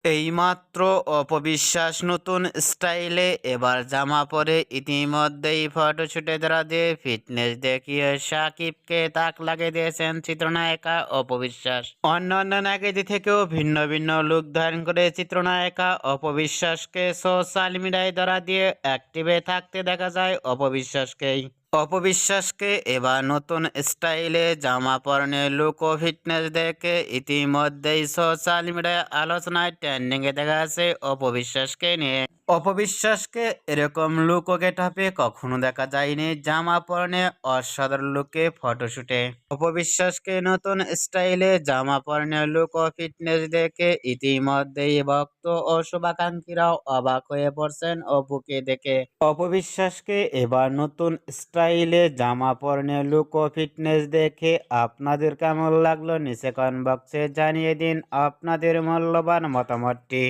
এইমাত্র অপবিশ্বাস নতুন স্টাইলে এবার জামা পরে ইতিমধ্যেই ফটোশুটে ধরা দিয়ে ফিটনেস দেখিয়ে সাকিবকে তাক লাগিয়ে দিয়েছেন চিত্রনায়িকা অপবিশ্বাস। অন্যান্য নায়িকাদের থেকেও ভিন্ন ভিন্ন লুক ধারণ করে চিত্রনায়িকা অপবিশ্বাসকে সোশ্যাল মিডিয়ায় ধরা দিয়ে অ্যাক্টিভে থাকতে দেখা যায় অপবিশ্বাসকেই। অপবিশ্বাসকে এবার নতুন স্টাইলে জামা পরনে লুক ও ফিটনেস দেখে ইতিমধ্যেই সোশ্যাল মিডিয়ায় আলোচনায় ট্রেন্ডিংয়ে দেখা যাচ্ছে অপবিশ্বাসকে নিয়ে। অপবিশ্বাসকে এরকম লুক ও গেটআপে কখনো দেখা যায়নি জামা পরনে অসাধারণ লুকে ফটোশুটে। অপবিশ্বাসকে নতুন স্টাইলে জামা পরনে লুক ও ফিটনেস দেখে ইতিমধ্যেই ভক্ত ও শুভাকাঙ্ক্ষীরাও অবাক হয়ে পড়ছেন অপুকে দেখে। অপবিশ্বাসকে এবার নতুন স্টাইলে জামা পরনে লুক ও ফিটনেস দেখে আপনাদের কেমন লাগলো নিচে কমেন্ট বক্সে জানিয়ে দিন আপনাদের মূল্যবান মতামতটি।